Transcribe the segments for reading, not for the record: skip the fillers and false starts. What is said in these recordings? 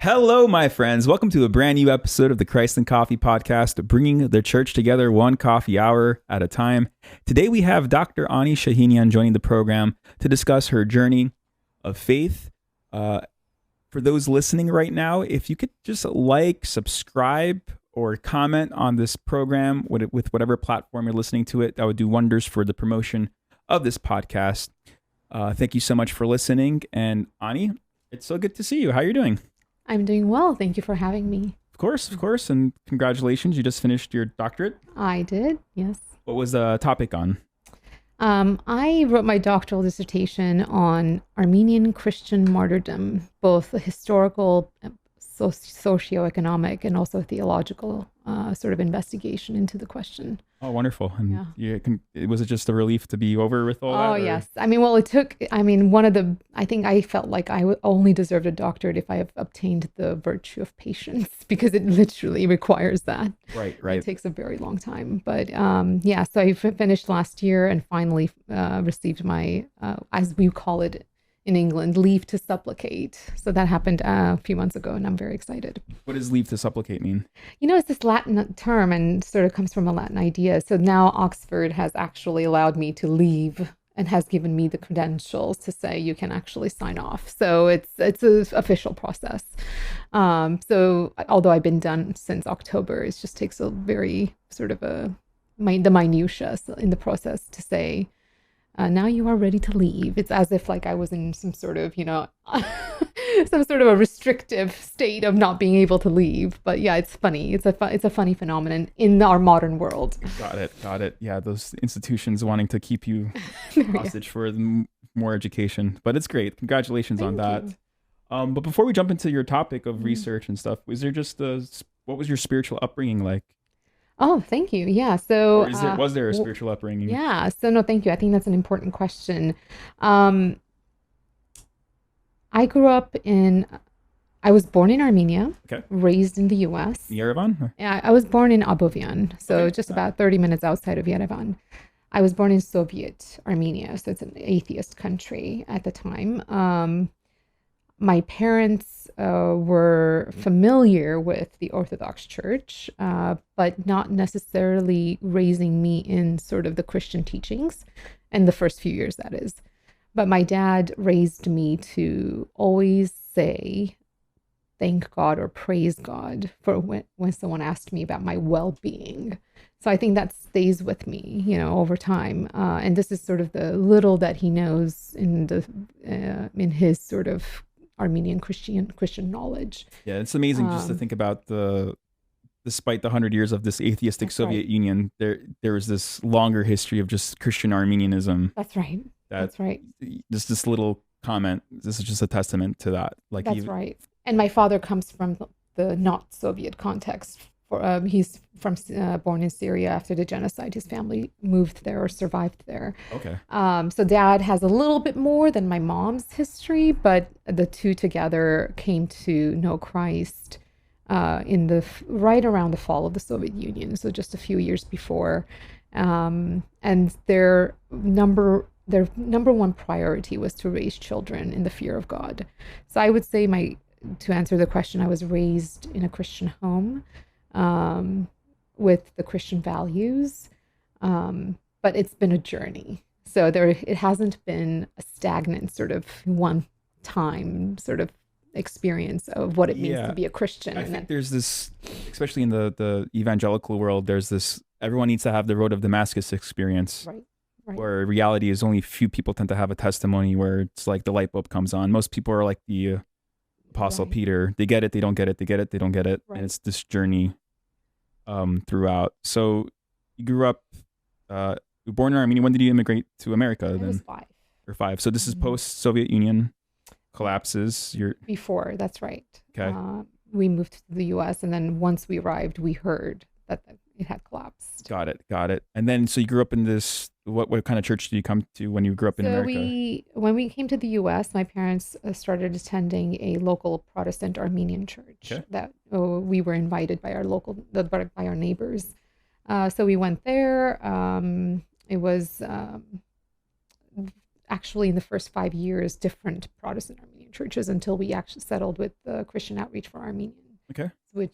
Hello, my friends. Welcome to a brand new episode of the Christ and Coffee podcast, bringing the church together one coffee hour at a time. Today, we have Dr. Ani Shahinian joining the program to discuss her journey of faith. For those listening right now, if you could just like, subscribe, or comment on this program with whatever platform you're listening to it, that would do wonders for the promotion of this podcast. Thank you so much for listening. And Ani, it's so good to see you. How are you doing? I'm doing well. Thank you for having me. Of course. And congratulations. You just finished your doctorate. I did, yes. What was the topic on? I wrote my doctoral dissertation on Armenian Christian Martyrdom, both a historical, socioeconomic, and also theological sort of investigation into the question. Oh, wonderful. And was it just a relief to be over with all that? Oh, yes. I think I felt like I only deserved a doctorate if I have obtained the virtue of patience, because it literally requires that. Right. It takes a very long time. But so I finished last year and finally received my, as we call it in England, leave to supplicate. So that happened a few months ago, and I'm very excited. What does leave to supplicate mean? It's this Latin term and sort of comes from a Latin idea. So now Oxford has actually allowed me to leave and has given me the credentials to say you can actually sign off. So it's an official process. So although I've been done since October, it just takes a very sort of the minutiae in the process to say, now you are ready to leave. It's as if like I was in some sort of, some sort of a restrictive state of not being able to leave. But yeah, it's funny. It's a funny phenomenon in our modern world. Got it. Yeah, those institutions wanting to keep you hostage for more education. But it's great. Congratulations on that. But before we jump into your topic of research and stuff, was there just what was your spiritual upbringing like? Oh, thank you. Yeah. So was there a spiritual upbringing? Yeah. So no, thank you. I think that's an important question. I was born in Armenia, raised in the U.S. Yerevan? Yeah, I was born in Abovian, so just about 30 minutes outside of Yerevan. I was born in Soviet Armenia, so it's an atheist country at the time. My parents were familiar with the Orthodox Church, but not necessarily raising me in sort of the Christian teachings, in the first few years, that is. But my dad raised me to always say, thank God or praise God for when someone asked me about my well-being. So I think that stays with me, over time. And this is sort of the little that he knows in his sort of Armenian Christian knowledge. Yeah, it's amazing just to think about despite the 100 years of this atheistic Soviet Union, there was this longer history of just Christian Armenianism. That's right. That's right. Just this little comment. This is just a testament to that. That's right. And my father comes from the not Soviet context. He's born in Syria after the genocide. His family moved there or survived there. Okay. So dad has a little bit more than my mom's history, but the two together came to know Christ right around the fall of the Soviet Union. So just a few years before, and their number one priority was to raise children in the fear of God. So I would say to answer the question, I was raised in a Christian home. With the Christian values, but it's been a journey. So it hasn't been a stagnant sort of one time sort of experience of what it means to be a Christian. I think there's this, especially in the evangelical world, there's this, everyone needs to have the road of Damascus experience. Right. Where reality is only few people tend to have a testimony where it's like the light bulb comes on. Most people are like the Apostle Peter. They get it, they don't get it, they get it, they don't get it. Right. And it's this journey throughout. So you grew up, you were born in Armenia. When did you immigrate to America then? I was 5. Or 5. So this is post-Soviet Union collapses. Before, that's right. Okay. We moved to the U.S. and then once we arrived, we heard that it had collapsed. Got it. And then, so you grew up in this, what kind of church did you come to when you grew up in America? When we came to the U.S., my parents started attending a local Protestant Armenian church that we were invited by our neighbors. So we went there. was actually in the first 5 years different Protestant Armenian churches until we actually settled with the Christian Outreach for Armenian. Okay. Which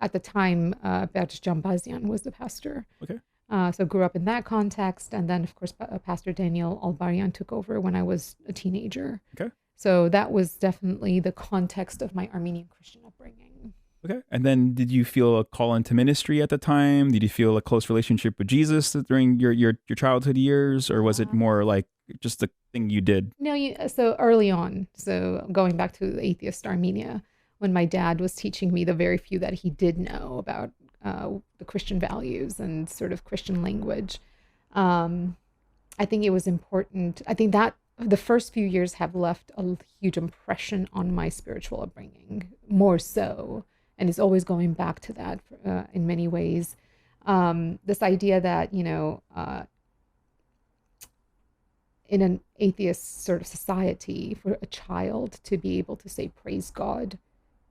at the time, Berj Jambazian was the pastor. Okay. So grew up in that context. And then, of course, Pastor Daniel Albarian took over when I was a teenager. Okay. So that was definitely the context of my Armenian Christian upbringing. Okay. And then did you feel a call into ministry at the time? Did you feel a close relationship with Jesus during your childhood years? Or was it more like just the thing you did? No, so early on, so going back to the atheist Armenia, when my dad was teaching me the very few that he did know about the Christian values and sort of Christian language, I think it was important. I think that the first few years have left a huge impression on my spiritual upbringing, more so. And it's always going back to that in many ways. This idea that, in an atheist sort of society, for a child to be able to say, praise God,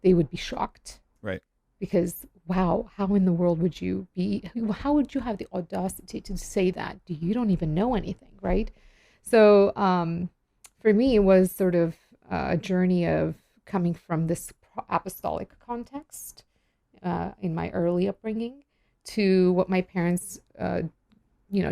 they would be shocked. Right. Because, wow, how in the world would you how would you have the audacity to say that? You don't even know anything, right? So for me, it was sort of a journey of coming from this apostolic context in my early upbringing to what my parents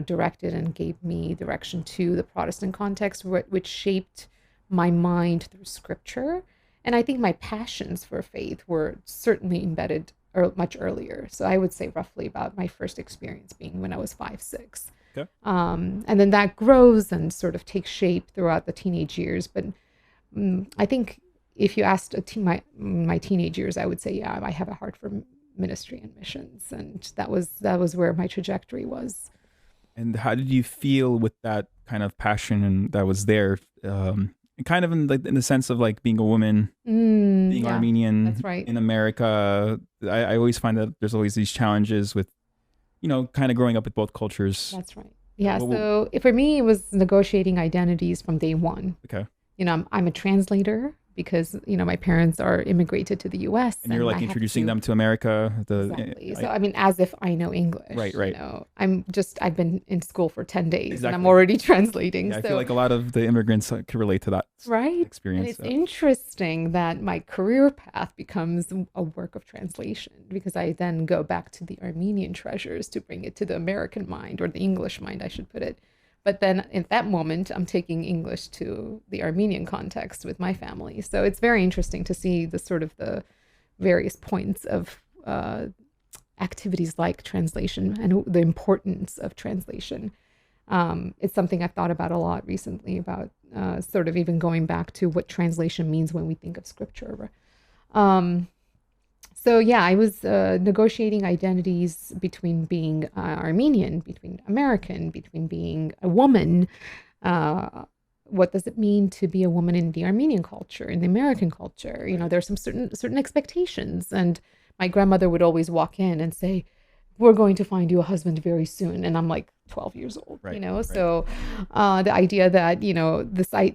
directed and gave me direction to the Protestant context, which shaped my mind through scripture. And I think my passions for faith were certainly embedded much earlier. So I would say roughly about my first experience being when I was 5, 6. Okay. And then that grows and sort of takes shape throughout the teenage years. But I think if you asked my teenage years, I would say, yeah, I have a heart for ministry and missions. And that was where my trajectory was. And how did you feel with that kind of passion and that was there? Kind of in the sense of like being a woman, being Armenian, that's right, in America. I always find that there's always these challenges with, kind of growing up with both cultures. That's right. Yeah. So for me, it was negotiating identities from day one. Okay. I'm a translator because, my parents are immigrated to the U.S. And you're like introducing them to America. Exactly. So, as if I know English. Right. I've been in school for 10 days exactly. and I'm already translating. Yeah, I feel like a lot of the immigrants can relate to that experience. And it's interesting that my career path becomes a work of translation because I then go back to the Armenian treasures to bring it to the American mind, or the English mind, I should put it. But then at that moment, I'm taking English to the Armenian context with my family. So it's very interesting to see the various points of activities like translation and the importance of translation. It's something I've thought about a lot recently, about sort of even going back to what translation means when we think of scripture. So yeah, I was negotiating identities between being Armenian, between American, between being a woman. What does it mean to be a woman in the Armenian culture, in the American culture? There's some certain expectations. And my grandmother would always walk in and say, "We're going to find you a husband very soon." And I'm like 12 years old, So the idea that,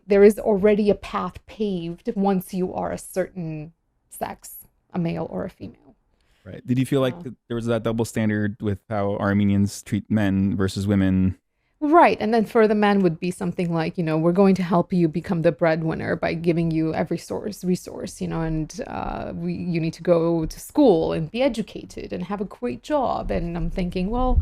there is already a path paved once you are a certain sex, a male or a female. Right. Did you feel like there was that double standard with how Armenians treat men versus women? Right. And then for the men would be something like, we're going to help you become the breadwinner by giving you every resource, and you need to go to school and be educated and have a great job. And I'm thinking, well,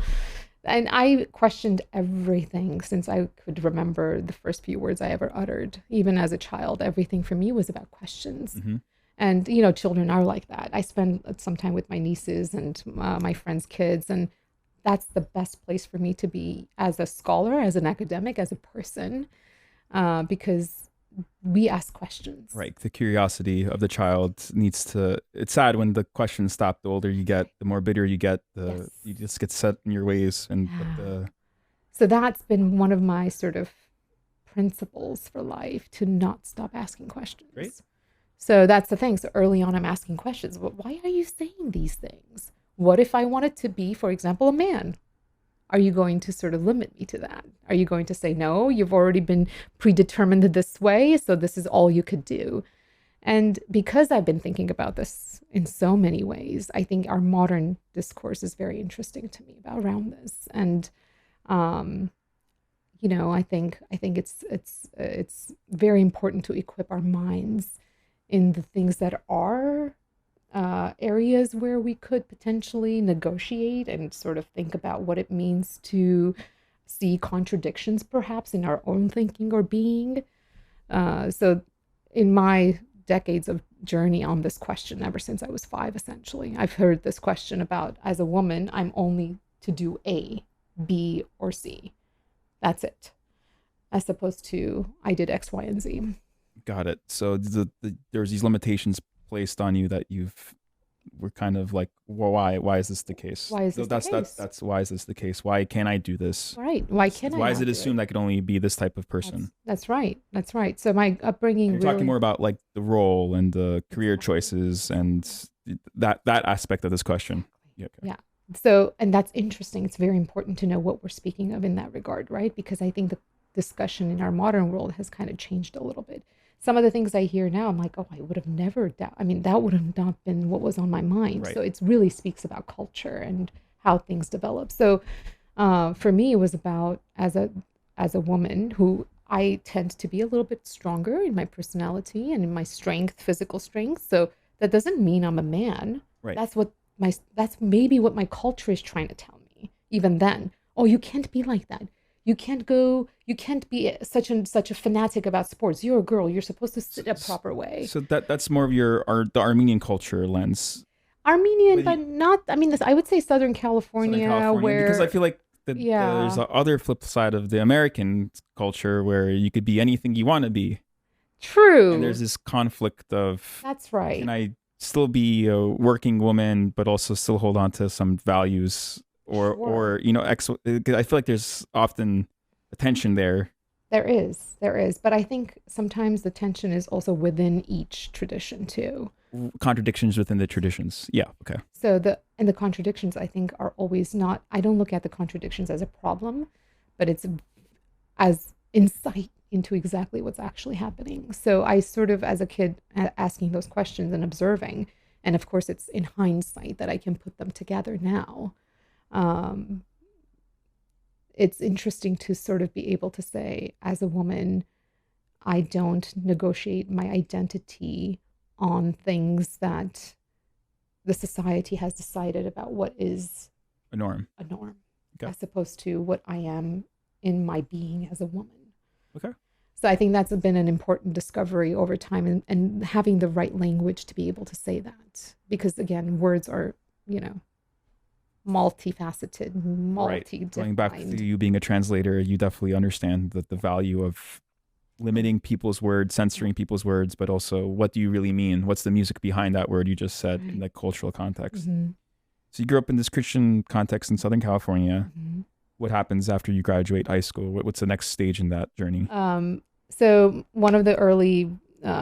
and I questioned everything since I could remember the first few words I ever uttered. Even as a child, everything for me was about questions. Mm-hmm. And, children are like that. I spend some time with my nieces and my friends' kids, and that's the best place for me to be as a scholar, as an academic, as a person, because we ask questions. Right. The curiosity of the child it's sad when the questions stop. The older you get, the more bitter you get, you just get set in your ways. So that's been one of my sort of principles for life, to not stop asking questions. Great. So that's the thing. So early on, I'm asking questions. But why are you saying these things? What if I wanted to be, for example, a man? Are you going to sort of limit me to that? Are you going to say, no, you've already been predetermined this way, so this is all you could do? And because I've been thinking about this in so many ways, I think our modern discourse is very interesting to me around this. And I think it's very important to equip our minds in the things that are areas where we could potentially negotiate and sort of think about what it means to see contradictions perhaps in our own thinking or being. So in my decades of journey on this question, ever since I was 5, essentially, I've heard this question about, as a woman, I'm only to do A, B, or C. That's it. As opposed to I did X, Y, and Z. Got it. So there's these limitations placed on you that we're kind of like, well, why is this the case? Why is So this the case? that's why is this the case? Why can't I do this? Right. Why can I Why is not it do assumed it? I could only be this type of person? That's right. That's right. So my upbringing You're really talking more about like the role and the career Exactly. choices and that aspect of this question. Yeah. Okay. Yeah. So, and that's interesting. It's very important to know what we're speaking of in that regard, right? Because I think the discussion in our modern world has kind of changed a little bit. Some of the things I hear now, I'm like, oh, I would have never, I mean, that would have not been what was on my mind. Right. So it really speaks about culture and how things develop. So for me, it was about as a woman who I tend to be a little bit stronger in my personality and in my strength, physical strength. So that doesn't mean I'm a man. Right. That's maybe what my culture is trying to tell me. Even then, oh, you can't be like that. You can't be such a fanatic about sports. You're a girl. You're supposed to sit a proper way. So that's more of the Armenian culture lens. Armenian, but not. I mean, I would say Southern California, where because I feel like yeah, there's a other flip side of the American culture where you could be anything you want to be, true. and there's this conflict of That's right. can I still be a working woman but also still hold on to some values Sure. or I feel like there's often a tension there. There is, but I think sometimes the tension is also within each tradition too. Contradictions within the traditions. Yeah. Okay. So the contradictions I think are always not. I don't look at the contradictions as a problem, but it's as insight into exactly what's actually happening. So I sort of, as a kid, asking those questions and observing, and of course it's in hindsight that I can put them together now. It's interesting to sort of be able to say, as a woman, I don't negotiate my identity on things that the society has decided about what is A norm. Okay. as opposed to what I am in my being as a woman. Okay. So I think that's been an important discovery over time, and having the right language to be able to say that. Because again, words are, multifaceted, multi-defined. Going back to you being a translator, you definitely understand that the value of limiting people's words, censoring people's words, but also what do you really mean? What's the music behind that word you just said in the cultural context? Mm-hmm. So you grew up in this Christian context in Southern California. Mm-hmm. What happens after you graduate high school? What's the next stage in that journey? So one of the early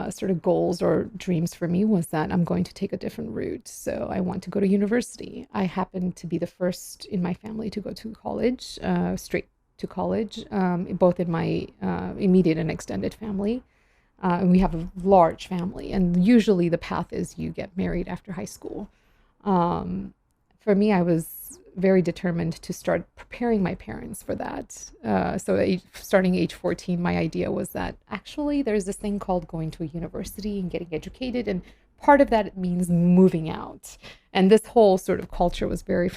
sort of goals or dreams for me was that I'm going to take a different route. So I want to go to university. I happen to be the first in my family to go to college, straight to college, both in my immediate and extended family. And we have a large family, and usually the path is you get married after high school. For me, I was very determined to start preparing my parents for that. Starting age 14, my idea was that actually there's this thing called going to a university and getting educated, and part of that means moving out. And this whole sort of culture was very,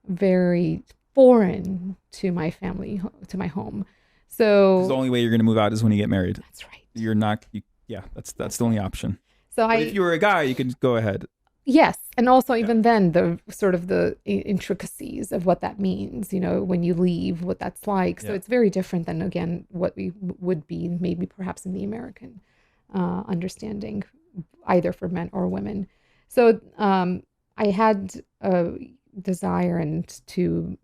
very foreign to my family, to my home. So the only way you're going to move out is when you get married. That's right. You're not. That's the only option. So but if you were a guy, you could go ahead. Yes, and also even then, the sort of the intricacies of what that means, when you leave, what that's like. So it's very different than, again, what we would be maybe perhaps in the American understanding, either for men or women. So I had a desire to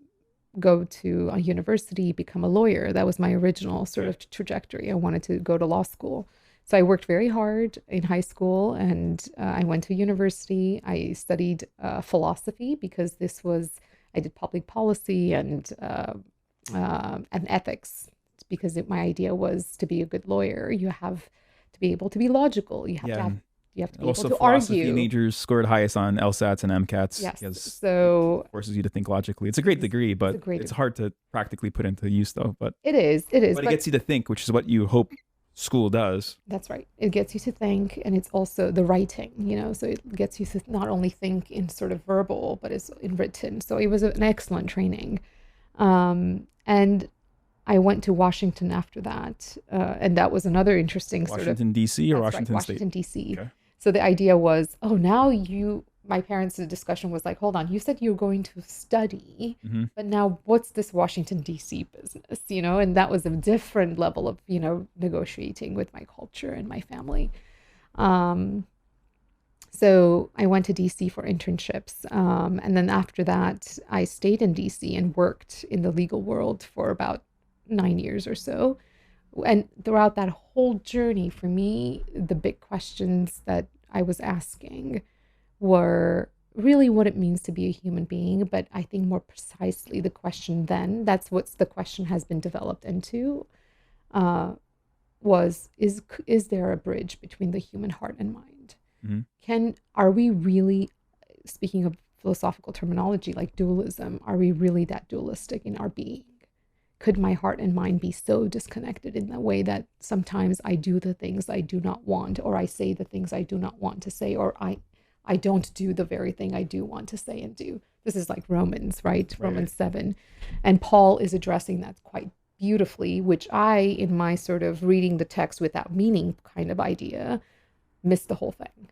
go to a university, become a lawyer. That was my original sort of trajectory. I wanted to go to law school. So I worked very hard in high school, and I went to university. I studied philosophy because I did public policy and ethics, because my idea was to be a good lawyer, you have to be able to be logical. You have to have You have to be Also, able to philosophy argue. majors scored highest on LSATs and MCATs. Yes. Because So it forces you to think logically. It's a great degree, but great it's hard to practically put into use, though. But it is. but it gets you to think, which is what you hope school does. That's right. It gets you to think, and it's also the writing, so it gets you to not only think in sort of verbal, but it's in written. So it was an excellent training. And I went to Washington after that, and that was another interesting Washington, D.C. or Washington State? Washington, D.C. Okay. So the idea was, my parents' discussion was like, hold on, you said you were going to study, but now what's this Washington, D.C. business, and that was a different level of, negotiating with my culture and my family. So I went to DC for internships. And then after that, I stayed in DC and worked in the legal world for about 9 years or so. And throughout that whole journey, for me, the big questions that I was asking were really what it means to be a human being. But I think more precisely, the question then, that's what the question has been developed into, is there a bridge between the human heart and mind? Are we really, speaking of philosophical terminology like dualism, are we really that dualistic in our being? Could my heart and mind be so disconnected in the way that sometimes I do the things I do not want, or I say the things I do not want to say, or I don't do the very thing I do want to say and do? This is like Romans, right? Romans 7. And Paul is addressing that quite beautifully, which I, in my sort of reading the text without meaning kind of idea, missed the whole thing.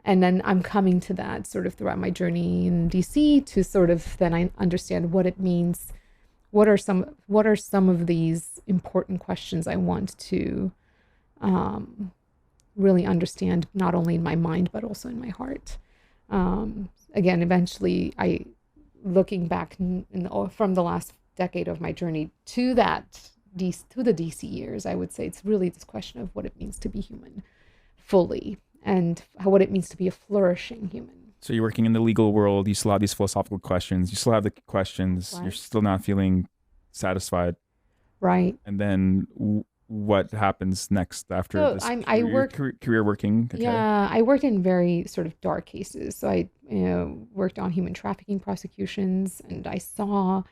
And then I'm coming to that sort of throughout my journey in DC to sort of then I understand what it means. What are some of these important questions I want to really understand, not only in my mind, but also in my heart. Again, eventually looking back from the last decade of my journey to the DC years, I would say it's really this question of what it means to be human fully, and what it means to be a flourishing human. So you're working in the legal world, you still have these philosophical questions, you still have the questions, right. You're still not feeling satisfied. Right. And then what happens next after this career working? Okay. Yeah, I worked in very sort of dark cases. So I worked on human trafficking prosecutions, and I saw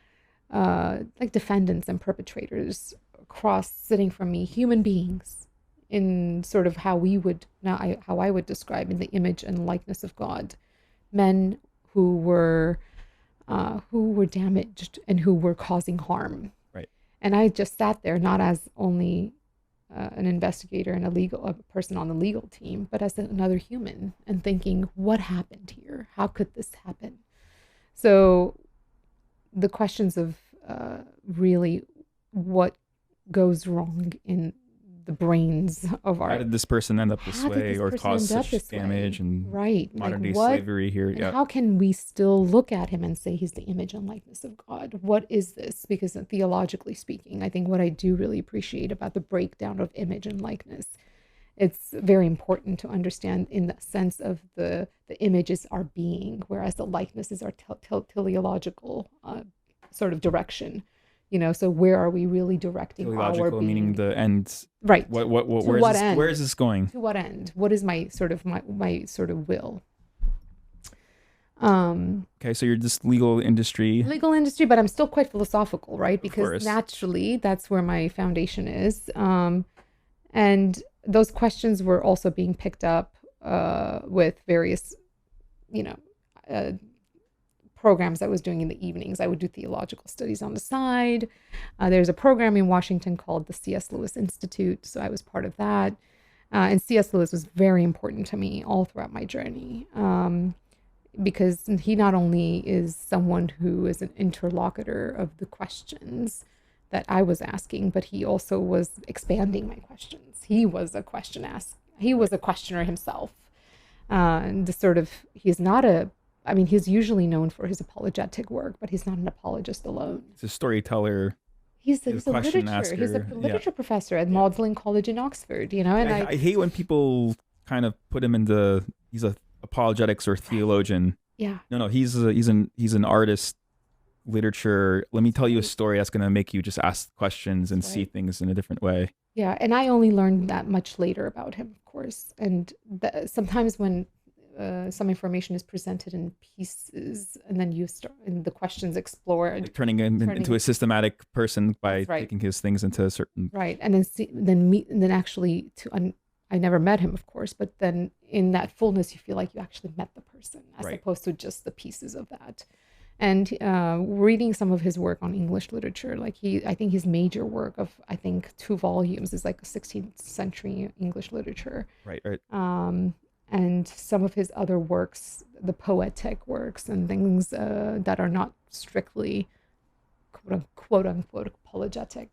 like defendants and perpetrators across sitting from me, human beings, in sort of how I would describe in the image and likeness of God, men who were damaged and who were causing harm. Right. And I just sat there not as only an investigator and a person on the legal team, but as another human, and thinking, what happened here? How could this happen? So the questions of really what goes wrong in the brains of our... How did this person end up this way, or cause such damage, and modern day slavery here? And how can we still look at him and say he's the image and likeness of God? What is this? Because theologically speaking, I think what I do really appreciate about the breakdown of image and likeness, it's very important to understand in the sense of the image is our being, whereas the likeness is our teleological sort of direction. So where are we really directing our being? Meaning the end. Right. Where is this going? To what end? What is my sort of will? Okay, so you're just legal industry, but I'm still quite philosophical, right? Because naturally, that's where my foundation is. And those questions were also being picked up with various, programs I was doing in the evenings. I would do theological studies on the side. There's a program in Washington called the C.S. Lewis Institute, so I was part of that. And C.S. Lewis was very important to me all throughout my journey, because he not only is someone who is an interlocutor of the questions that I was asking, but he also was expanding my questions. He was a questioner himself. And he's usually known for his apologetic work, but he's not an apologist alone. He's a storyteller. He's a literature professor at Magdalen College in Oxford, And I hate when people kind of put him into, he's a apologetics or theologian. Yeah. No, he's an artist literature. Let me tell you a story that's going to make you just ask questions and see Right. things in a different way. Yeah, and I only learned that much later about him, of course. And sometimes when some information is presented in pieces, and then you start, and the questions explored, Like turning him into a systematic person by That's right. taking his things into a certain. Right, and then actually I never met him, of course, but then in that fullness, you feel like you actually met the person, as Right. opposed to just the pieces of that. And reading some of his work on English literature, like I think his major work of, I think, 2 volumes is like a 16th century English literature. Right, right. And some of his other works, the poetic works and things that are not strictly quote unquote apologetic.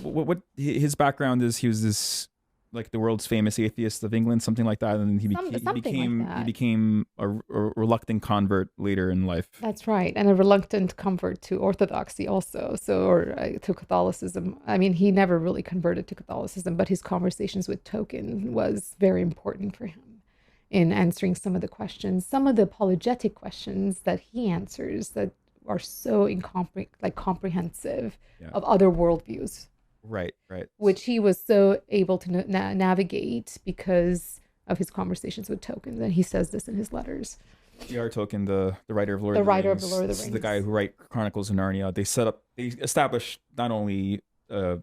What his background is, he was this like the world's famous atheist of England, something like that, and he became a reluctant convert later in life. That's right, and a reluctant convert to Orthodoxy also, to Catholicism. I mean, he never really converted to Catholicism, but his conversations with Tolkien was very important for him in answering some of the questions, some of the apologetic questions that he answers that are so comprehensive of other worldviews. Right, right. Which he was so able to navigate because of his conversations with Tolkien. And he says this in his letters. J.R. Tolkien, the writer of Lord of the Rings. The Lord of the Rings. The guy who wrote Chronicles of Narnia. They established not only an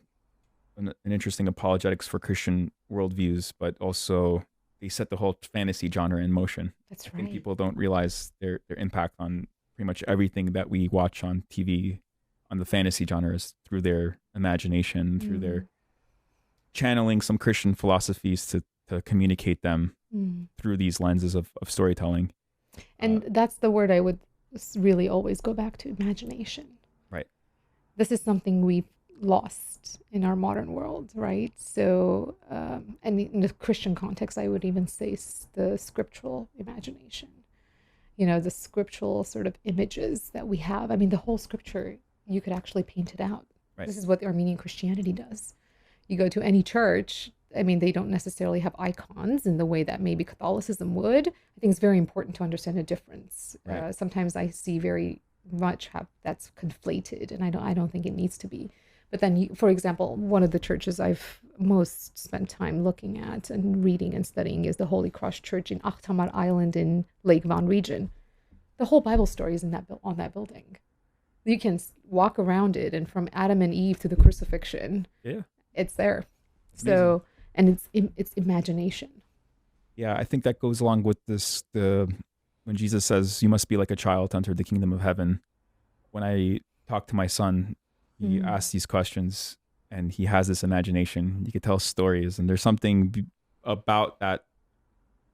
interesting apologetics for Christian worldviews, but also they set the whole fantasy genre in motion. That's right. I think people don't realize their impact on pretty much everything that we watch on TV, on the fantasy genres, through their imagination, through their channeling some Christian philosophies to communicate them through these lenses of storytelling. And that's the word I would really always go back to, imagination. Right. This is something we've lost in our modern world, right? So, and in the Christian context, I would even say the scriptural imagination. You know, the scriptural sort of images that we have. I mean, the whole scripture, you could actually paint it out. Right. This is what the Armenian Christianity does. You go to any church, I mean, they don't necessarily have icons in the way that maybe Catholicism would. I think it's very important to understand the difference. Right. Sometimes I see very much how that's conflated, and I don't think it needs to be. But then, for example, one of the churches I've most spent time looking at and reading and studying is the Holy Cross Church in Akhtamar Island in Lake Van region. The whole Bible story is on that building. You can walk around it, and from Adam and Eve to the crucifixion, it's there. So, and it's imagination. Yeah, I think that goes along with this. When Jesus says, "You must be like a child to enter the kingdom of heaven." When I talk to my son, he asks these questions, and he has this imagination. You could tell stories, and there's something about that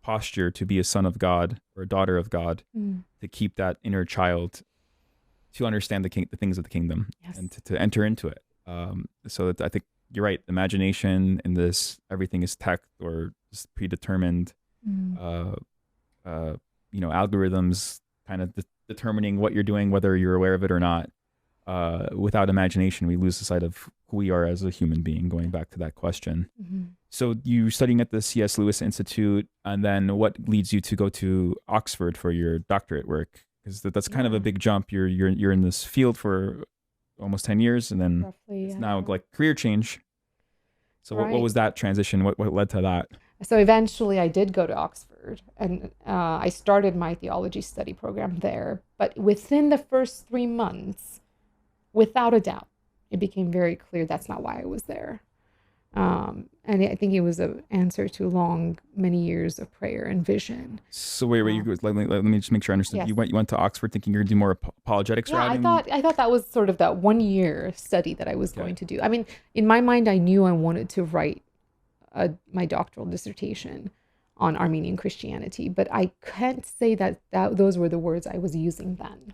posture to be a son of God or a daughter of God, to keep that inner child, to understand the things of the kingdom, and to enter into it. So I think you're right. Imagination in this, everything is tech or just predetermined. Algorithms kind of determining what you're doing, whether you're aware of it or not. Without imagination, we lose the sight of who we are as a human being, going back to that question. So you're studying at the C.S. Lewis Institute, and then what leads you to go to Oxford for your doctorate work? Because that's kind of a big jump. You're in this field for almost 10 years, and then it's now like career change. So what was that transition? What led to that? So eventually I did go to Oxford, and I started my theology study program there. But within the first 3 months, without a doubt, it became very clear that's not why I was there. And I think it was an answer to many years of prayer and vision. So wait, let me just make sure I understood. Yes. You went to Oxford thinking you're going to do more apologetics. Yeah, I thought that was sort of that 1 year study that I was going to do. I mean, in my mind, I knew I wanted to write my doctoral dissertation on Armenian Christianity, but I can't say that those were the words I was using then.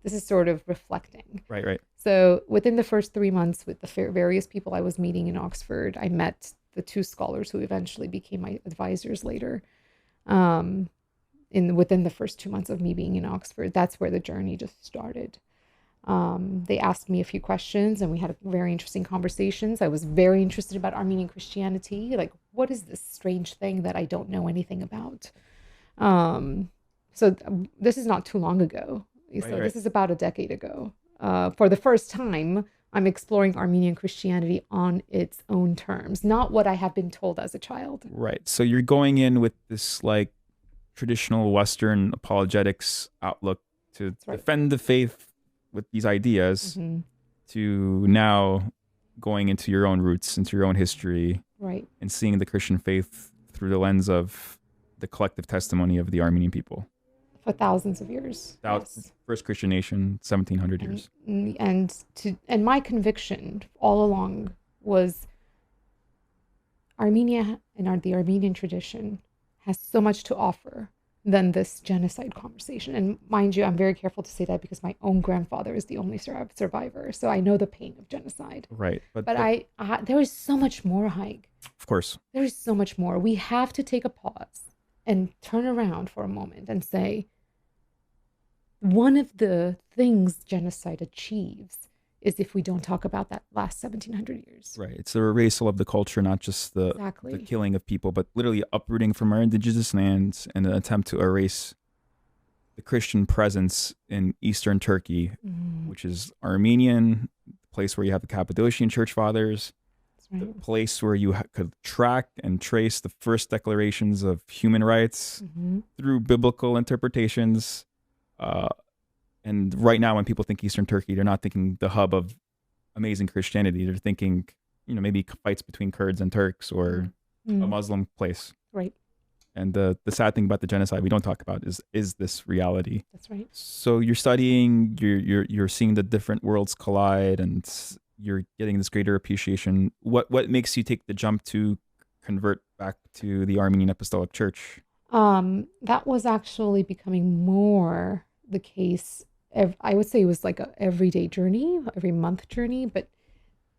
This is sort of reflecting. Right. So within the first 3 months, with the various people I was meeting in Oxford, I met the 2 scholars who eventually became my advisors later. Within the first 2 months of me being in Oxford, that's where the journey just started. They asked me a few questions, and we had very interesting conversations. I was very interested about Armenian Christianity. Like, what is this strange thing that I don't know anything about? So this is not too long ago. So this is about a decade ago. for the first time, I'm exploring Armenian Christianity on its own terms, not what I have been told as a child. Right. So you're going in with this like traditional Western apologetics outlook to That's right. defend the faith with these ideas, Mm-hmm. to now going into your own roots, into your own history, Right. and seeing the Christian faith through the lens of the collective testimony of the Armenian people. For thousands of years. Yes. First Christian nation, 1700 years. And my conviction all along was Armenia and the Armenian tradition has so much to offer than this genocide conversation. And mind you, I'm very careful to say that because my own grandfather is the only survivor, so I know the pain of genocide. Right. But there is so much more, Haig. Of course. There is so much more. We have to take a pause and turn around for a moment and say, one of the things genocide achieves is if we don't talk about that last 1700 years. Right. It's the erasal of the culture, not just the killing of people, but literally uprooting from our indigenous lands and an attempt to erase the Christian presence in Eastern Turkey, which is Armenian, the place where you have the Cappadocian Church Fathers, the place where you could track and trace the first declarations of human rights through biblical interpretations. And right now, when people think Eastern Turkey, they're not thinking the hub of amazing Christianity. They're thinking, maybe fights between Kurds and Turks or a Muslim place. Right. And the sad thing about the genocide we don't talk about is this reality. That's right. So you're studying, you're seeing the different worlds collide, and you're getting this greater appreciation. What makes you take the jump to convert back to the Armenian Apostolic Church? That was actually becoming more the case. I would say it was like a everyday journey, every month journey, but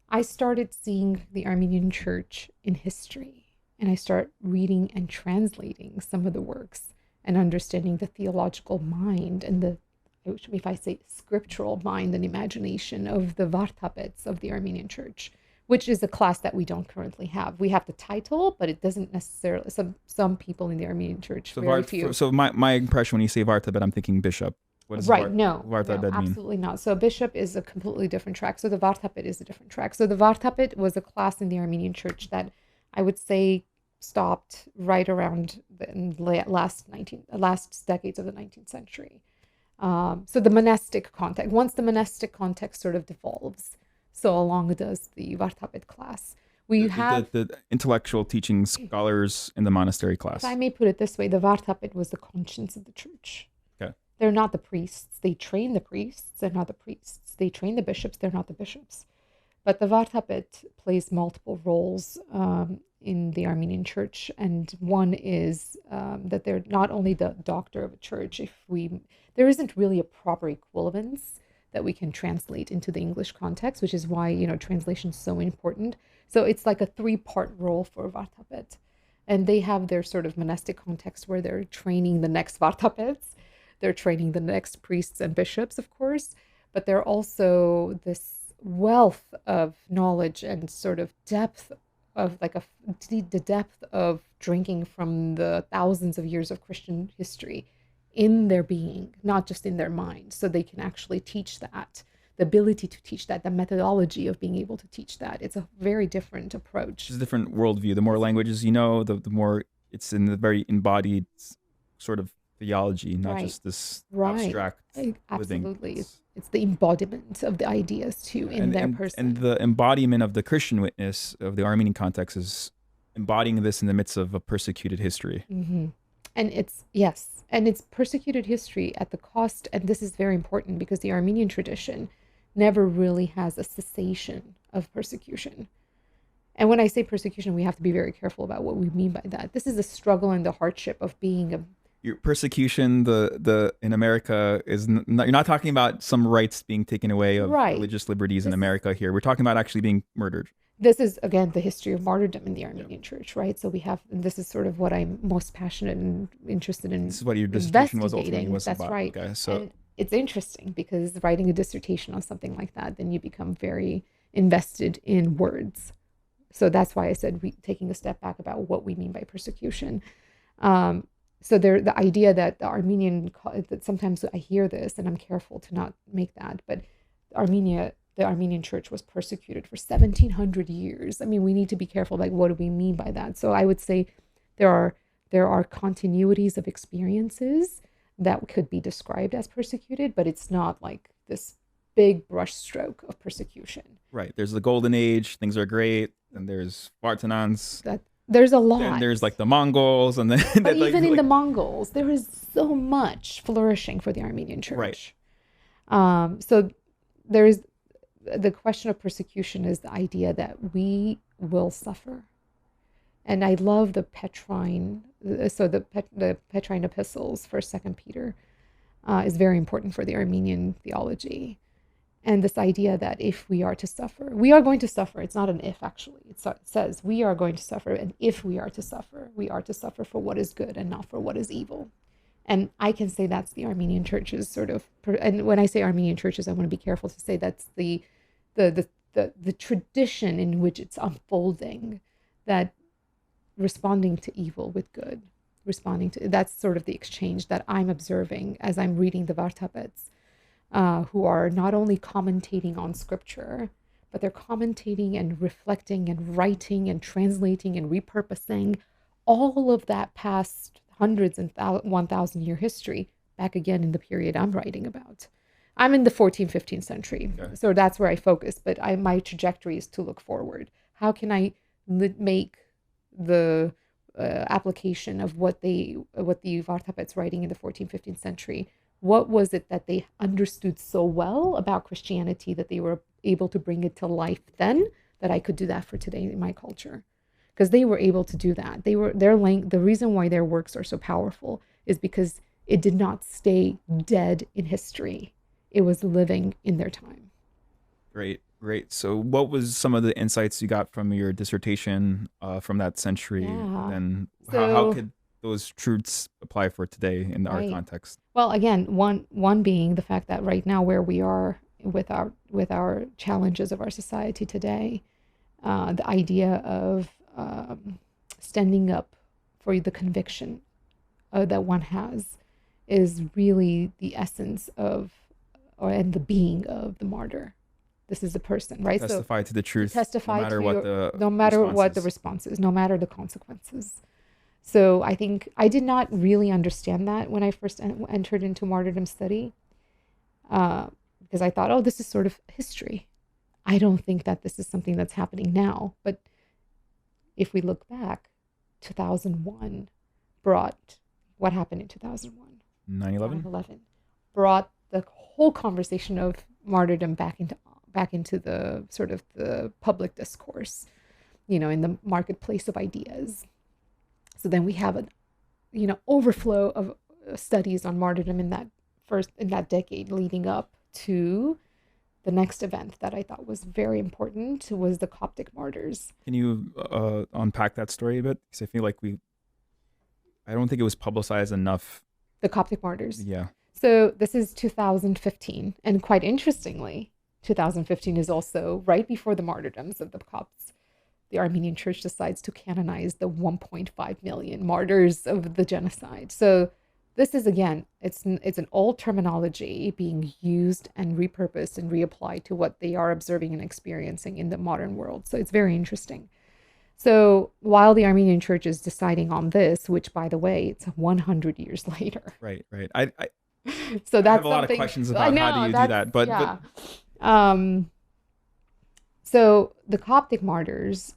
I started seeing the Armenian Church in history, and I start reading and translating some of the works and understanding the theological mind and if I say scriptural mind and imagination of the Vartapets of the Armenian Church, which is a class that we don't currently have. We have the title, but it doesn't necessarily, some people in the Armenian Church, very few. So my impression when you say Vartabet, I'm thinking bishop. What does Vartabet mean? Absolutely not. So bishop is a completely different track. So the Vartapet is a different track. So the Vartapet was a class in the Armenian Church that I would say stopped right around the last decades of the 19th century. So the monastic context, once the monastic context sort of devolves, so along does the Vartapet class. We have the intellectual teaching scholars in the monastery class. If I may put it this way, the Vartapet was the conscience of the church. Okay. They're not the priests. They train the priests. They're not the priests. They train the bishops. They're not the bishops. But the Vartapet plays multiple roles in the Armenian Church, and one is that they're not only the doctor of a church. There isn't really a proper equivalence that we can translate into the English context, which is why translation is so important. So it's like a 3-part role for Vartapet, and they have their sort of monastic context where they're training the next Vartapets, they're training the next priests and bishops, of course, but they're also this wealth of knowledge and sort of depth of the depth of drinking from the thousands of years of Christian history in their being, not just in their mind. So they can actually teach that, the ability to teach that, the methodology of being able to teach that. It's a very different approach. It's a different worldview. The more languages you know, the more it's in the very embodied sort of theology, not just this abstract Absolutely. living. It's the embodiment of the ideas too in their person. And the embodiment of the Christian witness of the Armenian context is embodying this in the midst of a persecuted history. Mm-hmm. And it's persecuted history at the cost, and this is very important because the Armenian tradition never really has a cessation of persecution. And when I say persecution, we have to be very careful about what we mean by that. This is a struggle and the hardship of being your persecution, in America is you're not talking about some rights being taken away of religious liberties in America here. We're talking about actually being murdered. This is, again, the history of martyrdom in the Armenian Church, right? So this is sort of what I'm most passionate and interested in. This is what your dissertation was ultimately That's about. right. Okay, so and it's interesting because writing a dissertation on something like that, then you become very invested in words. So that's why I said taking a step back about what we mean by persecution. So the idea that the Armenian, that sometimes I hear this and I'm careful to not make that, but the Armenian church was persecuted for 1700 years. I mean, we need to be careful, like, what do we mean by that? So I would say there are continuities of experiences that could be described as persecuted, but it's not like this big brushstroke of persecution. Right. There's the golden age, things are great, and there's Vartanans. That there's a lot. Then there's like the Mongols, and then but like, even in the Mongols, there is so much flourishing for the Armenian church. Right. So there's the question of persecution is the idea that we will suffer. And I love the Petrine, so the Petrine epistles, 1st, 2nd Peter, is very important for the Armenian theology. And this idea that if we are to suffer, we are going to suffer. It's not an if, actually. It says we are going to suffer. And if we are to suffer for what is good and not for what is evil. And I can say that's the Armenian church's sort of, and when I say Armenian churches, I want to be careful to say that's the tradition in which it's unfolding, that responding to evil with good, that's sort of the exchange that I'm observing as I'm reading the Vartabets, who are not only commentating on scripture, but they're commentating and reflecting and writing and translating and repurposing all of that past hundreds and 1,000-year history back again in the period I'm writing about. I'm in the 14th, 15th century, okay. So that's where I focus, but my trajectory is to look forward. How can I make the application of what the Vartabets writing in the 14th, 15th century, what was it that they understood so well about Christianity that they were able to bring it to life then, that I could do that for today in my culture? Because they were able to do that. The reason why their works are so powerful is because it did not stay dead in history. It was living in their time. Great. So what was some of the insights you got from your dissertation from that century? Yeah. And how could those truths apply for today in our context? Well, again, one being the fact that right now where we are with our challenges of our society today, the idea of standing up for the conviction that one has is really the essence of, and the being of the martyr. This is the person, right? Testify to the truth, testify no matter what the response is, no matter the consequences. So I think I did not really understand that when I first entered into martyrdom study, because I thought, oh, this is sort of history. I don't think that this is something that's happening now. But if we look back, 2001 brought, what happened in 2001? 9/11 brought the whole conversation of martyrdom back into the sort of the public discourse, in the marketplace of ideas. So then we have an overflow of studies on martyrdom in that decade leading up to the next event that I thought was very important, was the Coptic martyrs. Can you unpack that story a bit? Because I feel like I don't think it was publicized enough. The Coptic martyrs. Yeah. So this is 2015, and quite interestingly, 2015 is also right before the martyrdoms of the Copts. The Armenian Church decides to canonize the 1.5 million martyrs of the genocide. So this is, again, it's an old terminology being used and repurposed and reapplied to what they are observing and experiencing in the modern world. So it's very interesting. So while the Armenian Church is deciding on this, which, by the way, it's 100 years later. Right. So that's I have a lot of questions about how do you do that, but so the Coptic martyrs,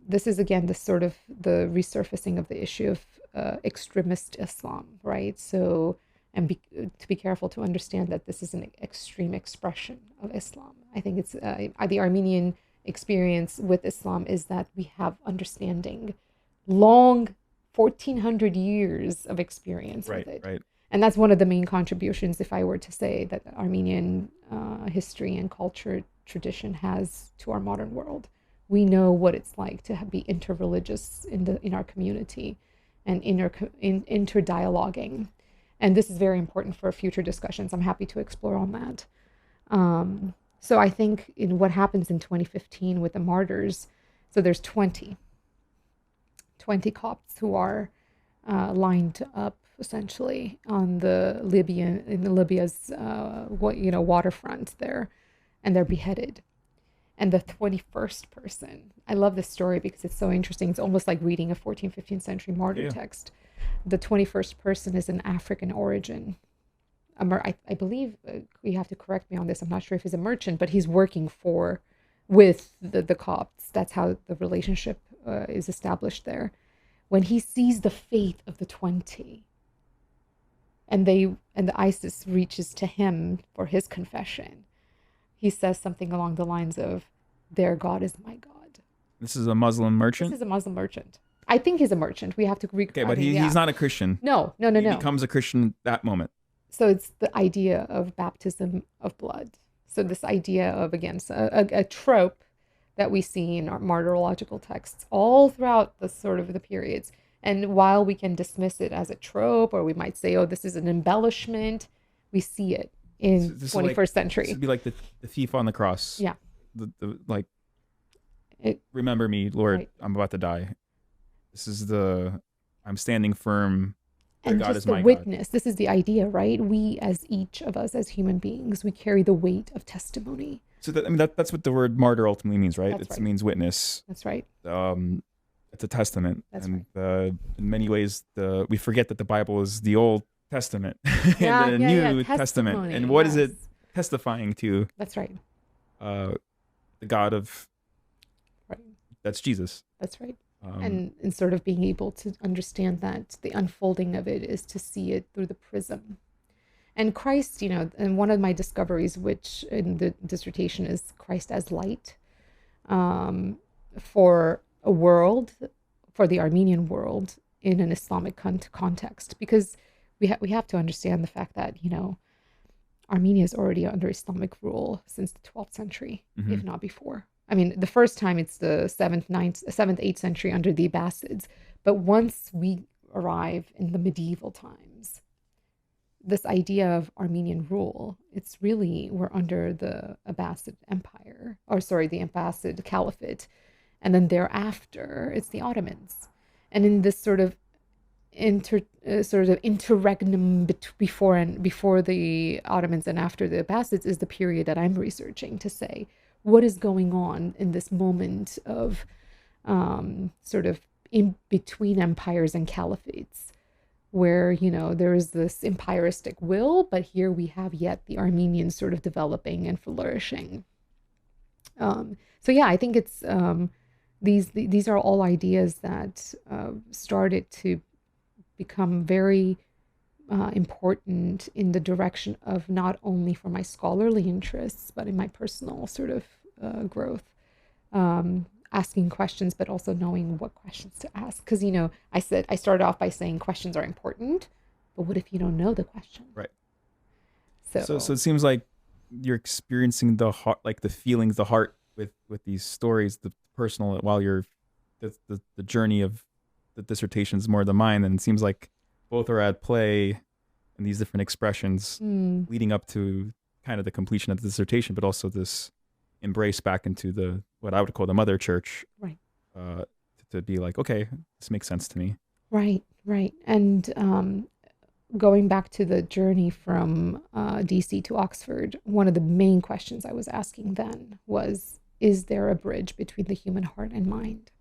this is again the sort of the resurfacing of the issue of extremist Islam, right? So, and to be careful to understand that this is an extreme expression of Islam. I think it's the Armenian experience with Islam is that we have understanding, long 1,400 years of experience with it. Right. And that's one of the main contributions, if I were to say, that Armenian history and culture tradition has to our modern world. We know what it's like to be interreligious in our community and interdialoguing. And this is very important for future discussions. I'm happy to explore on that. So I think in what happens in 2015 with the martyrs, so there's 20 Copts who are lined up essentially on Libya's waterfront there, and they're beheaded. And the 21st person, I love this story because it's so interesting. It's almost like reading a 14th, 15th century martyr text. The 21st person is an African origin. I believe, you have to correct me on this, I'm not sure if he's a merchant, but he's working with the Copts. That's how the relationship is established there. When he sees the fate of the 20, and the ISIS reaches to him for his confession, he says something along the lines of, "Their God is my God." This is a Muslim merchant? This is a Muslim merchant. I think he's a merchant. We have to Okay, but he's not a Christian. No. He becomes a Christian that moment. So it's the idea of baptism of blood. So this idea of, again, a trope that we see in our martyrological texts all throughout the sort of the periods. And while we can dismiss it as a trope, or we might say, oh, this is an embellishment, we see it in 21st century. This would be like the thief on the cross. Yeah. Remember me, Lord, right. I'm about to die. This is I'm standing firm. And God just is the my witness. God. This is the idea, right? We, as each of us as human beings, we carry the weight of testimony. So that's what the word martyr ultimately means, right? It means witness. That's right. It's a testament. That's right. In many ways, we forget that the Bible is the Old Testament and the New Testament. And what is it testifying to? That's right. The God of, right. That's Jesus. That's right. And sort of being able to understand that the unfolding of it is to see it through the prism. And Christ, and one of my discoveries, which in the dissertation is Christ as light, for a world, for the Armenian world in an Islamic context, because we have to understand the fact that, Armenia is already under Islamic rule since the 12th century, if not before. I mean, the first time it's the 7th, 8th century under the Abbasids. But once we arrive in the medieval times, this idea of Armenian rule, it's really, we're under the Abbasid Empire, the Abbasid Caliphate. And then thereafter, it's the Ottomans. And in this sort of interregnum before the Ottomans and after the Abbasids is the period that I'm researching to say, what is going on in this moment of sort of in between empires and caliphates, where, there is this empiristic will, but here we have yet the Armenians sort of developing and flourishing. So yeah, I think it's these are all ideas that started to become very important in the direction of not only for my scholarly interests, but in my personal sort of growth, asking questions, but also knowing what questions to ask. Because, I started off by saying questions are important, but what if you don't know the question? Right. So it seems like you're experiencing the heart, like the feelings, the heart with these stories, the personal, while you're the journey of the dissertation is more the mind, and it seems like both are at play in these different expressions leading up to kind of the completion of the dissertation, but also this embrace back into what I would call the mother church, right? To be like, okay, this makes sense to me. Right. And going back to the journey from DC to Oxford, one of the main questions I was asking then was, is there a bridge between the human heart and mind?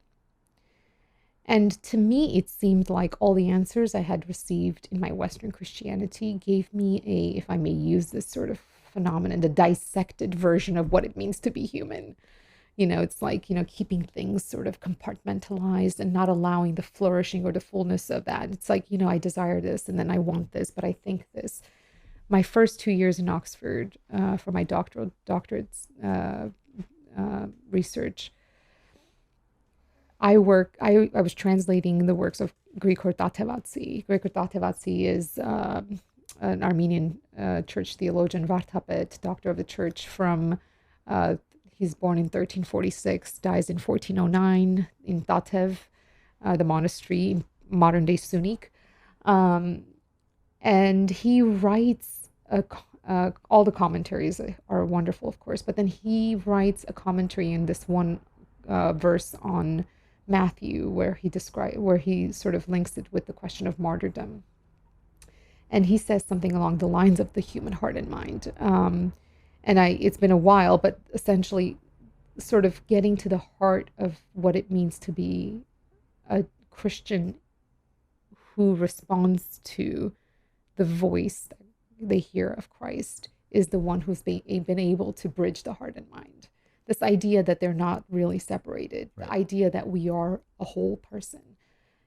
And to me, it seemed like all the answers I had received in my Western Christianity gave me if I may use this sort of phenomenon, the dissected version of what it means to be human. It's like, keeping things sort of compartmentalized and not allowing the flourishing or the fullness of that. It's like, I desire this and then I want this, but I think this. My first 2 years in Oxford for my doctorate research, I was translating the works of Grigor Tatevatsi. Grigor Tatevatsi is an Armenian church theologian, Vartapet, doctor of the church from, he's born in 1346, dies in 1409 in Tatev, the monastery, modern day Sunik. And he writes, all the commentaries are wonderful, of course, but then he writes a commentary in this one verse on Matthew, where he sort of links it with the question of martyrdom. And he says something along the lines of the human heart and mind. And it's been a while, but essentially sort of getting to the heart of what it means to be a Christian who responds to the voice that they hear of Christ is the one who's been able to bridge the heart and mind. This idea that they're not really separated, Right. the idea that we are a whole person.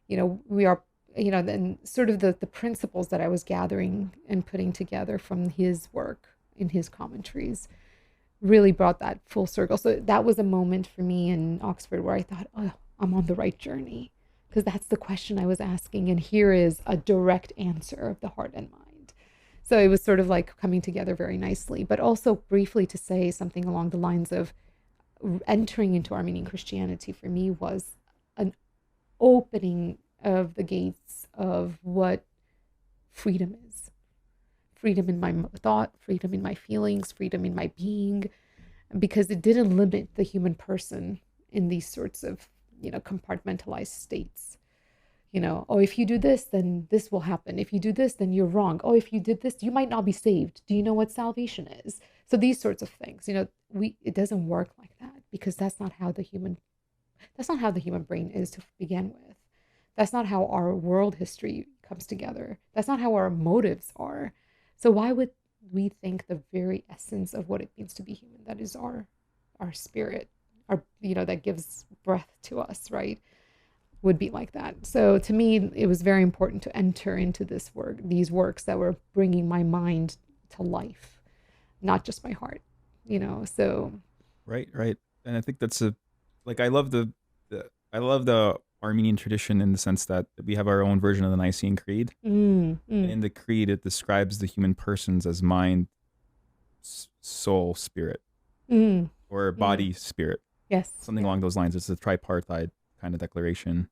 We are, then sort of the principles that I was gathering and putting together from his work in his commentaries really brought that full circle. So that was a moment for me in Oxford where I thought, oh, I'm on the right journey, because that's the question I was asking. And here is a direct answer of the heart and mind. So it was sort of like coming together very nicely, but also briefly to say something along the lines of entering into Armenian Christianity for me was an opening of the gates of what freedom is. Freedom in my thought, freedom in my feelings, freedom in my being, because it didn't limit the human person in these sorts of, compartmentalized states. Oh, if you do this, then this will happen. If you do this, then you're wrong. Oh, if you did this, you might not be saved. Do you know what salvation is? So these sorts of things, it doesn't work like that, because that's not how the human brain is to begin with. That's not how our world history comes together. That's not how our motives are. So why would we think the very essence of what it means to be human, that is our spirit, that gives breath to us, right, would be like that? So to me, it was very important to enter into these works that were bringing my mind to life, not just my heart, so. Right. And I think that's I love the Armenian tradition in the sense that we have our own version of the Nicene Creed. And in the creed, it describes the human persons as mind, soul, spirit, or body, spirit. Yes. Something along those lines. It's a tripartite kind of declaration.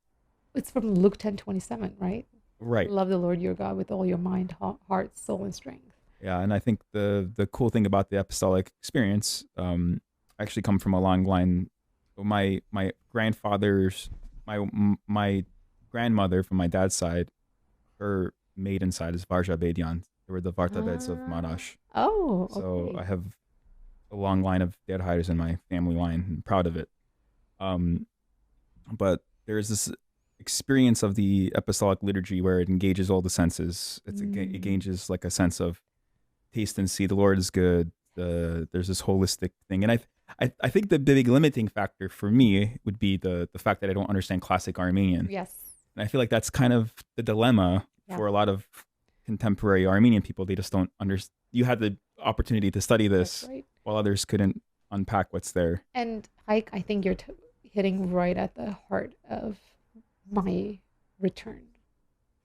It's from Luke 10:27, right? Right. Love the Lord your God with all your mind, heart, soul, and strength. Yeah, and I think the cool thing about the apostolic experience, I actually come from a long line. My grandfather's my grandmother from my dad's side, her maiden side is Varja Bedian. They were the Vartabeds of Marash. Oh, So okay. I have a long line of Derhaires in my family line. I'm proud of it. But there's this experience of the apostolic liturgy where it engages all the senses. It engages like a sense of taste and see. The Lord is good. There's this holistic thing, and I think the big limiting factor for me would be the fact that I don't understand classic Armenian. Yes. And I feel like that's kind of the dilemma for a lot of contemporary Armenian people. They just don't understand. You had the opportunity to study this, That's right. while others couldn't unpack what's there. And I think you're hitting right at the heart of my return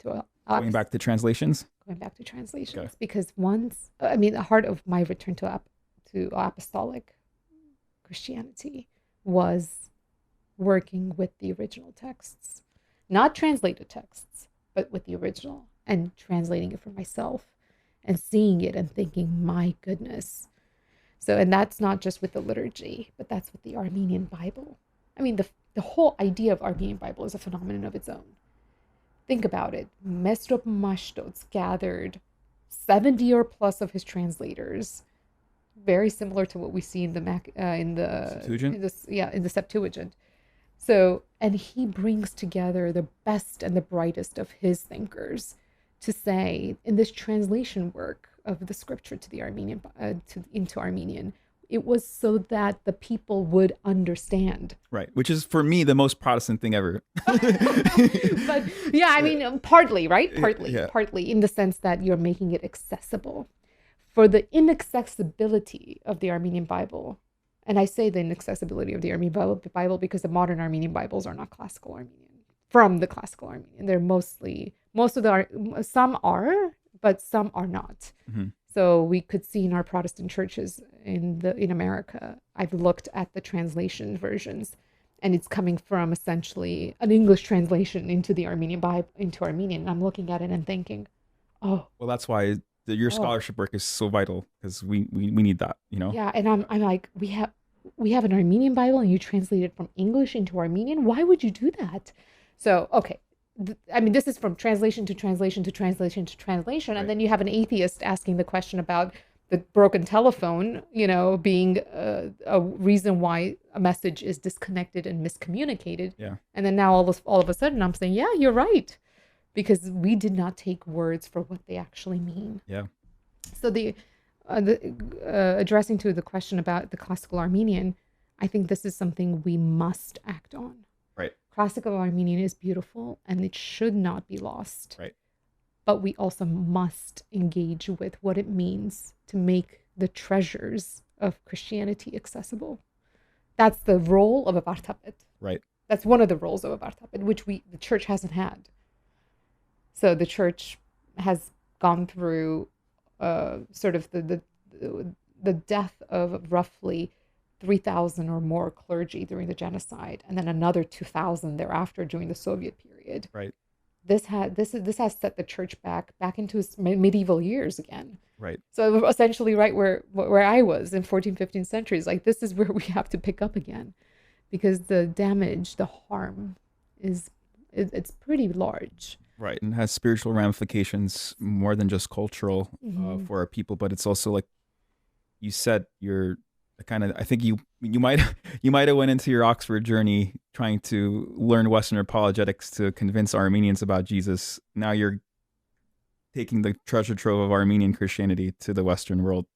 to Going back to translations? Going back to translations. Okay. Because the heart of my return to apostolic Christianity was working with the original texts, not translated texts, but with the original, and translating it for myself and seeing it and thinking, my goodness. So, and that's not just with the liturgy, but that's with the Armenian Bible. I mean, the whole idea of Armenian Bible is a phenomenon of its own. Think about it. Mesrop Mashtots gathered 70 or plus of his translators, very similar to what we see in the Septuagint. So, and he brings together the best and the brightest of his thinkers to say, in this translation work of the scripture to the Armenian into Armenian, it was so that the people would understand. Right, which is for me the most Protestant thing ever. But yeah, I mean, partly, right? Yeah. Partly in the sense that you're making it accessible. For the inaccessibility of the Armenian Bible, and I say the inaccessibility of the Armenian Bible because the modern Armenian Bibles are not classical Armenian, from the classical Armenian. They're some are, but some are not. Mm-hmm. So we could see in our Protestant churches in America, I've looked at the translation versions, and it's coming from essentially an English translation into the Armenian Bible, into Armenian. And I'm looking at it and thinking, oh. Well, that's why your scholarship work is so vital, because we need that, Yeah, and I'm like, we have an Armenian Bible, and you translate it from English into Armenian. Why would you do that? So, okay. This is from translation to translation to translation to translation. Right. And then you have an atheist asking the question about the broken telephone, being a reason why a message is disconnected and miscommunicated. Yeah. And then now all of a sudden I'm saying, yeah, you're right, because we did not take words for what they actually mean. Yeah. So addressing to the question about the classical Armenian, I think this is something we must act on. Right. Classical Armenian is beautiful and it should not be lost. Right. But we also must engage with what it means to make the treasures of Christianity accessible. That's the role of a Vartapet. Right. That's one of the roles of a Vartapet, which the church hasn't had. So the church has gone through sort of the death of roughly 3,000 or more clergy during the genocide, and then another 2,000 thereafter during the Soviet period. Right. This has set the church back into its medieval years again. Right. So essentially right where I was in 14th, 15th centuries, like this is where we have to pick up again, because the damage, the harm it's pretty large. Right. And has spiritual ramifications more than just cultural for our people, but it's also like you said, I think you might have went into your Oxford journey trying to learn Western apologetics to convince Armenians about Jesus. Now you're taking the treasure trove of Armenian Christianity to the Western world.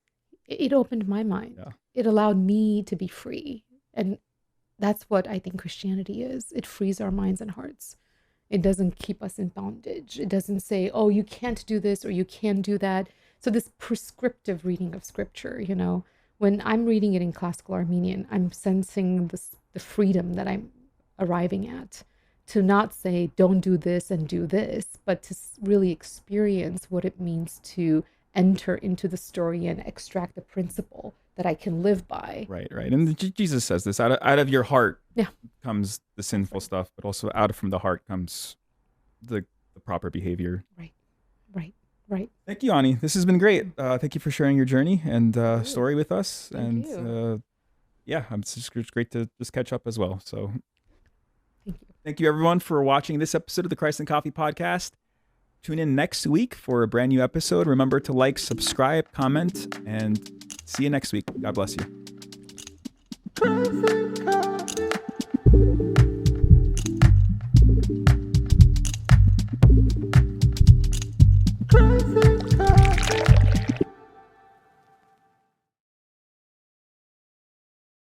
It opened my mind. Yeah. It allowed me to be free. And that's what I think Christianity is. It frees our minds and hearts. It doesn't keep us in bondage. It doesn't say, oh, you can't do this or you can do that. So this prescriptive reading of scripture, when I'm reading it in classical Armenian, I'm sensing the freedom that I'm arriving at, to not say, don't do this and do this, but to really experience what it means to enter into the story and extract the principle that I can live by. Right. And Jesus says this, out of your heart comes the sinful stuff, but also from the heart comes the proper behavior. Right. Thank you, Ani. This has been great. Thank you for sharing your journey and story with us. Thank you. It's just great to just catch up as well. So Thank you. Thank you, everyone, for watching this episode of the Christ and Coffee podcast. Tune in next week for a brand new episode. Remember to like, subscribe, comment, and see you next week. God bless you.